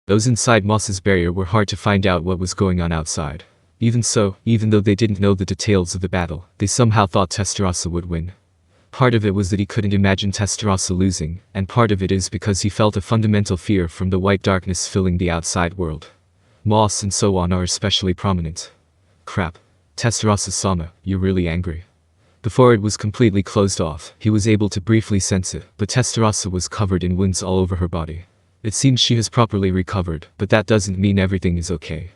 Those inside Moss's barrier were hard to find out what was going on outside. Even so, even though they didn't know the details of the battle, they somehow thought Testarossa would win. Part of it was that he couldn't imagine Testarossa losing, and part of it is because he felt a fundamental fear from the white darkness filling the outside world. Moss and so on are especially prominent. Crap. Testarossa-sama, you're really angry. Before it was completely closed off, he was able to briefly sense it, but Testarossa was covered in wounds all over her body. It seems she has properly recovered, but that doesn't mean everything is okay.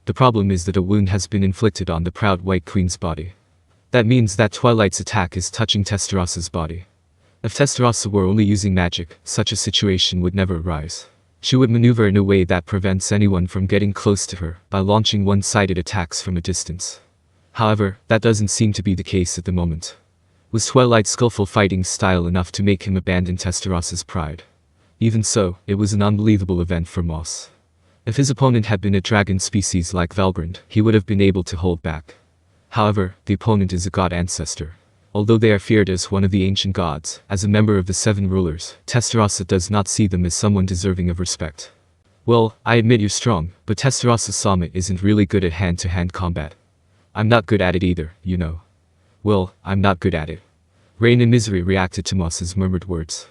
The problem is that a wound has been inflicted on the proud White Queen's body. That means that Twilight's attack is touching Testarossa's body. If Testarossa were only using magic, such a situation would never arise. She would maneuver in a way that prevents anyone from getting close to her, by launching one-sided attacks from a distance. However, that doesn't seem to be the case at the moment. Was Twilight's skillful fighting style enough to make him abandon Testarossa's pride? Even so, it was an unbelievable event for Moss. If his opponent had been a dragon species like Velzard, he would have been able to hold back. However, the opponent is a god ancestor. Although they are feared as one of the ancient gods, as a member of the seven rulers, Testarossa does not see them as someone deserving of respect. Well, I admit you're strong, but Testarossa-sama isn't really good at hand-to-hand combat. I'm not good at it either, you know. Well, I'm not good at it. Rain in misery reacted to Moss's murmured words.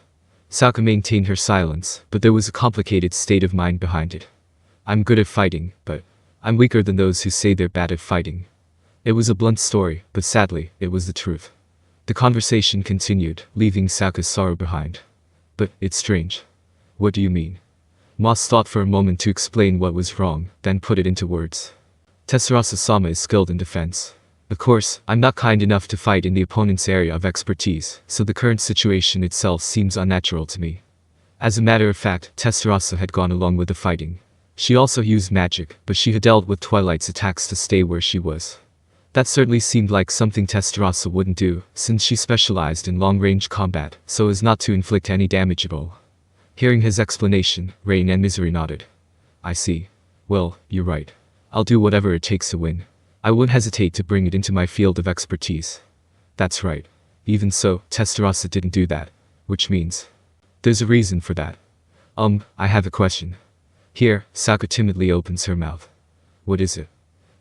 Sokka maintained her silence, but there was a complicated state of mind behind it. I'm good at fighting, but I'm weaker than those who say they're bad at fighting. It was a blunt story, but sadly, it was the truth. The conversation continued, leaving Sokka's sorrow behind. But it's strange. What do you mean? Moss thought for a moment to explain what was wrong, then put it into words. Testarossa-sama is skilled in defense. Of course, I'm not kind enough to fight in the opponent's area of expertise, so the current situation itself seems unnatural to me. As a matter of fact, Testarossa had gone along with the fighting. She also used magic, but she had dealt with Twilight's attacks to stay where she was. That certainly seemed like something Testarossa wouldn't do, since she specialized in long-range combat, so as not to inflict any damage at all. Hearing his explanation, Rain and Misery nodded. I see. Well, you're right. I'll do whatever it takes to win. I won't hesitate to bring it into my field of expertise. That's right. Even so, Testarossa didn't do that. Which means there's a reason for that. I have a question. Here, Sokka timidly opens her mouth. What is it?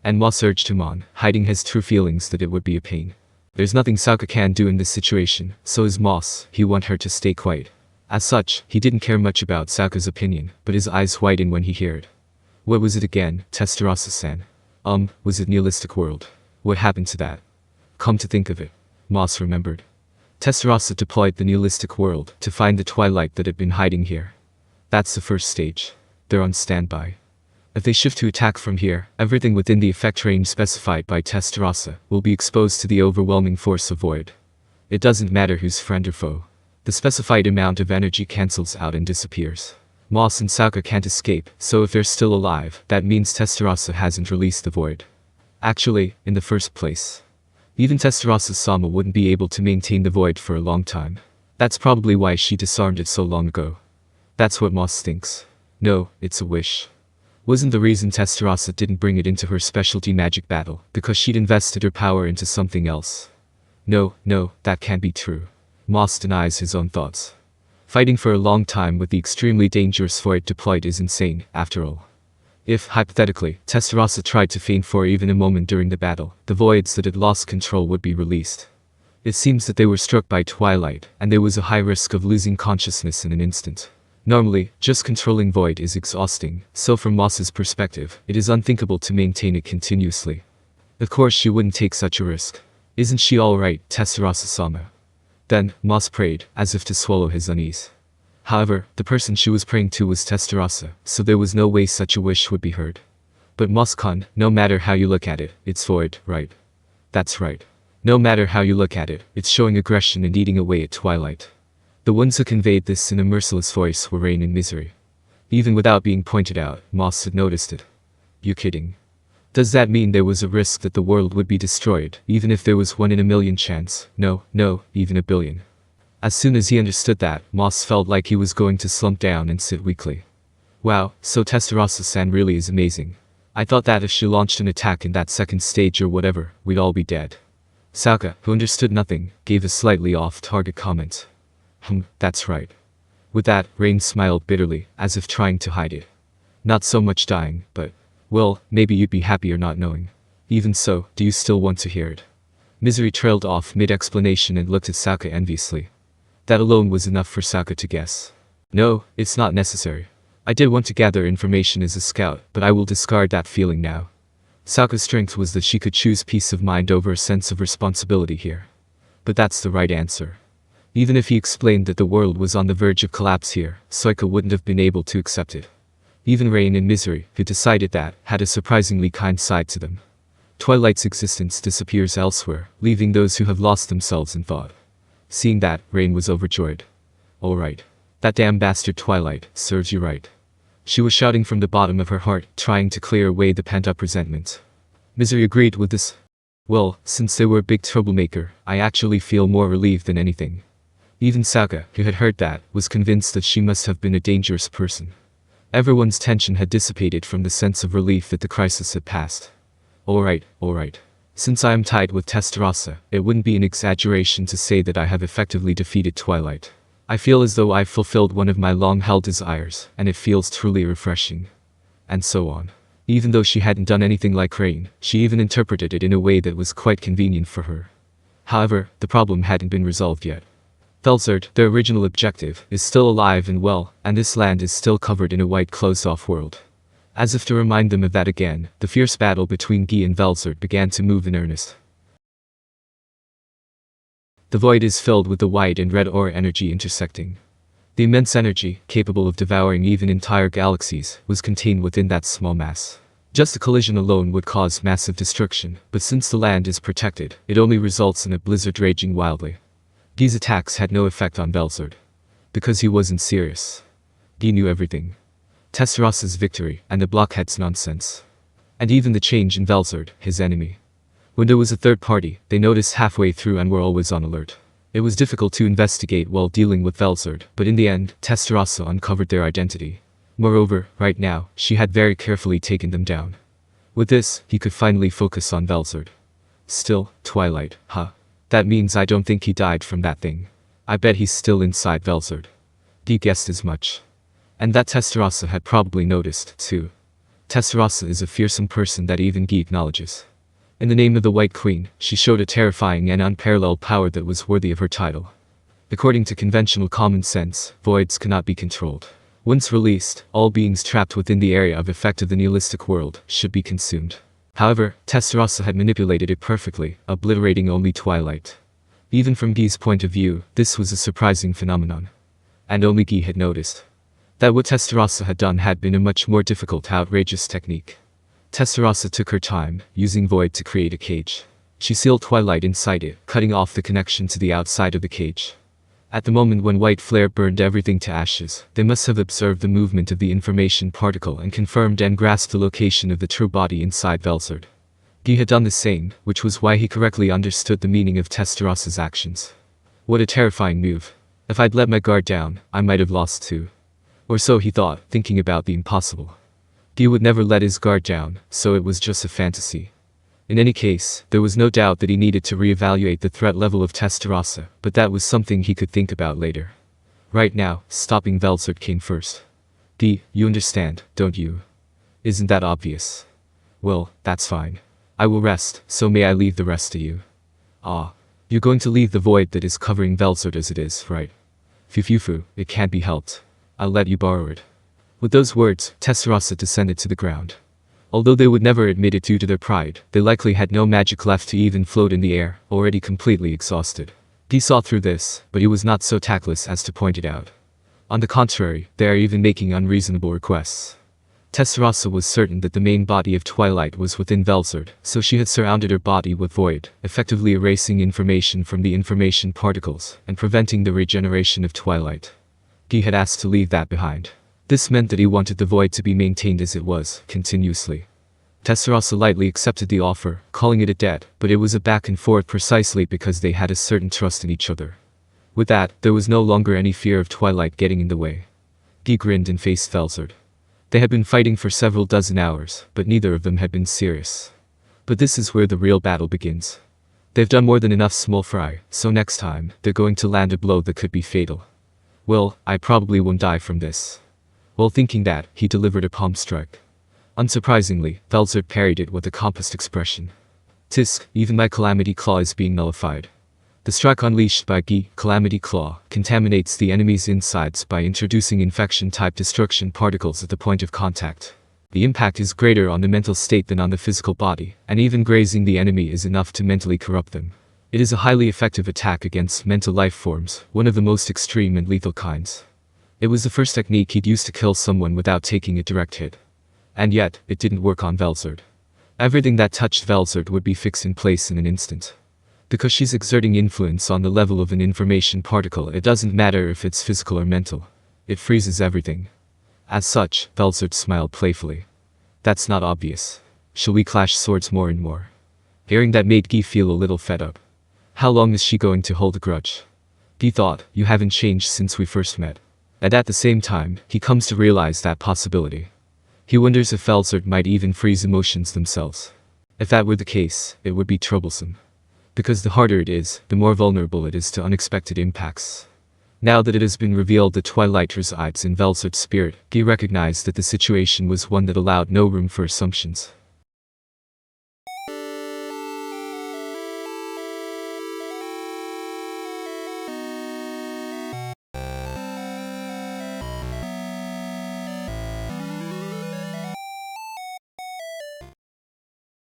And Moss urged him on, hiding his true feelings that it would be a pain. There's nothing Sokka can do in this situation, so as Moss, he want her to stay quiet. As such, he didn't care much about Sokka's opinion, but his eyes whitened when he heard. What was it again, Testarossa-san? Was it Nihilistic world? What happened to that? Come to think of it, Moss remembered. Testarossa deployed the Nihilistic world to find the Twilight that had been hiding here. That's the first stage. They're on standby. If they shift to attack from here, everything within the effect range specified by Testarossa will be exposed to the overwhelming force of void. It doesn't matter who's friend or foe. The specified amount of energy cancels out and disappears. Moss and Sokka can't escape, so if they're still alive, that means Testarossa hasn't released the void. Actually, in the first place, even Testarossa-sama wouldn't be able to maintain the void for a long time. That's probably why she disarmed it so long ago. That's what Moss thinks. No, it's a wish. Wasn't the reason Testarossa didn't bring it into her specialty magic battle, because she'd invested her power into something else? No, that can't be true. Moss denies his own thoughts. Fighting for a long time with the extremely dangerous void deployed is insane, after all. If, hypothetically, Testarossa tried to feign for even a moment during the battle, the voids that had lost control would be released. It seems that they were struck by Twilight, and there was a high risk of losing consciousness in an instant. Normally, just controlling void is exhausting, so from Moss's perspective, it is unthinkable to maintain it continuously. Of course she wouldn't take such a risk. Isn't she alright, Testarossa-sama? Then, Moss prayed, as if to swallow his unease. However, the person she was praying to was Testarossa, so there was no way such a wish would be heard. But Moss-kun, no matter how you look at it, it's void, right? That's right. No matter how you look at it, it's showing aggression and eating away at Twilight. The ones who conveyed this in a merciless voice were Rain and Misery. Even without being pointed out, Moss had noticed it. You kidding? Does that mean there was a risk that the world would be destroyed, even if there was 1 in a million chance? No, even a billion. As soon as he understood that, Moss felt like he was going to slump down and sit weakly. Wow, so Testarossa-san really is amazing. I thought that if she launched an attack in that second stage or whatever, we'd all be dead. Sokka, who understood nothing, gave a slightly off-target comment. That's right. With that, Rain smiled bitterly, as if trying to hide it. Not so much dying, but, well, maybe you'd be happier not knowing. Even so, do you still want to hear it? Misery trailed off mid-explanation and looked at Sokka enviously. That alone was enough for Sokka to guess. No, it's not necessary. I did want to gather information as a scout, but I will discard that feeling now. Sokka's strength was that she could choose peace of mind over a sense of responsibility here. But that's the right answer. Even if he explained that the world was on the verge of collapse here, Sokka wouldn't have been able to accept it. Even Rain and Misery, who decided that, had a surprisingly kind side to them. Twilight's existence disappears elsewhere, leaving those who have lost themselves in thought. Seeing that, Rain was overjoyed. Alright. That damn bastard Twilight, serves you right. She was shouting from the bottom of her heart, trying to clear away the pent-up resentment. Misery agreed with this. Well, since they were a big troublemaker, I actually feel more relieved than anything. Even Sokka, who had heard that, was convinced that she must have been a dangerous person. Everyone's tension had dissipated from the sense of relief that the crisis had passed. Alright. Since I am tied with Testarossa, it wouldn't be an exaggeration to say that I have effectively defeated Twilight. I feel as though I've fulfilled one of my long-held desires, and it feels truly refreshing. And so on. Even though she hadn't done anything like Rain, she even interpreted it in a way that was quite convenient for her. However, the problem hadn't been resolved yet. Velzard, their original objective, is still alive and well, and this land is still covered in a white closed-off world. As if to remind them of that again, the fierce battle between Guy and Velzard began to move in earnest. The void is filled with the white and red aura energy intersecting. The immense energy, capable of devouring even entire galaxies, was contained within that small mass. Just a collision alone would cause massive destruction, but since the land is protected, it only results in a blizzard raging wildly. Guy's attacks had no effect on Velzard. Because he wasn't serious. Guy knew everything. Testarossa's victory, and the blockhead's nonsense. And even the change in Velzard, his enemy. When there was a third party, they noticed halfway through and were always on alert. It was difficult to investigate while dealing with Velzard, but in the end, Testarossa uncovered their identity. Moreover, right now, she had very carefully taken them down. With this, he could finally focus on Velzard. Still, Twilight, huh? That means I don't think he died from that thing. I bet he's still inside Velzard. Guy guessed as much. And that Testarossa had probably noticed, too. Testarossa is a fearsome person that even Guy acknowledges. In the name of the White Queen, she showed a terrifying and unparalleled power that was worthy of her title. According to conventional common sense, voids cannot be controlled. Once released, all beings trapped within the area of effect of the Nihilistic world should be consumed. However, Testarossa had manipulated it perfectly, obliterating only Twilight. Even from Guy's point of view, this was a surprising phenomenon. And only Guy had noticed. That what Testarossa had done had been a much more difficult, outrageous technique. Testarossa took her time, using void to create a cage. She sealed Twilight inside it, cutting off the connection to the outside of the cage. At the moment when white flare burned everything to ashes, they must have observed the movement of the information particle and confirmed and grasped the location of the true body inside Velzard. Guy had done the same, which was why he correctly understood the meaning of Testarossa's actions. What a terrifying move. If I'd let my guard down, I might have lost too. Or so he thought, thinking about the impossible. Guy would never let his guard down, so it was just a fantasy. In any case, there was no doubt that he needed to reevaluate the threat level of Testarossa, but that was something he could think about later. Right now, stopping Velzard came first. Guy, you understand, don't you? Isn't that obvious? Well, that's fine. I will rest, so may I leave the rest to you. Ah. You're going to leave the void that is covering Velzard as it is, right? Fufufu, it can't be helped. I'll let you borrow it. With those words, Testarossa descended to the ground. Although they would never admit it due to their pride, they likely had no magic left to even float in the air, already completely exhausted. Guy saw through this, but he was not so tactless as to point it out. On the contrary, they are even making unreasonable requests. Testarossa was certain that the main body of Twilight was within Velzard, so she had surrounded her body with void, effectively erasing information from the information particles, and preventing the regeneration of Twilight. Guy had asked to leave that behind. This meant that he wanted the void to be maintained as it was, continuously. Testarossa lightly accepted the offer, calling it a debt, but it was a back and forth precisely because they had a certain trust in each other. With that, there was no longer any fear of Twilight getting in the way. Guy grinned and faced Velzard. They had been fighting for several dozen hours, but neither of them had been serious. But this is where the real battle begins. They've done more than enough small fry, so next time, they're going to land a blow that could be fatal. Well, I probably won't die from this. While thinking that, he delivered a palm strike. Unsurprisingly, Velzard parried it with a compassed expression. Tisk, even my Calamity Claw is being nullified. The strike unleashed by Gi, Calamity Claw, contaminates the enemy's insides by introducing infection-type destruction particles at the point of contact. The impact is greater on the mental state than on the physical body, and even grazing the enemy is enough to mentally corrupt them. It is a highly effective attack against mental life forms, one of the most extreme and lethal kinds. It was the first technique he'd used to kill someone without taking a direct hit. And yet, it didn't work on Velzard. Everything that touched Velzard would be fixed in place in an instant. Because she's exerting influence on the level of an information particle, it doesn't matter if it's physical or mental. It freezes everything. As such, Velzard smiled playfully. That's not obvious. Shall we clash swords more and more? Hearing that made Gi feel a little fed up. How long is she going to hold a grudge? Gi thought, you haven't changed since we first met. And at the same time, he comes to realize that possibility. He wonders if Velzard might even freeze emotions themselves. If that were the case, it would be troublesome. Because the harder it is, the more vulnerable it is to unexpected impacts. Now that it has been revealed that Twilight resides in Velzard's spirit, Gi recognized that the situation was one that allowed no room for assumptions.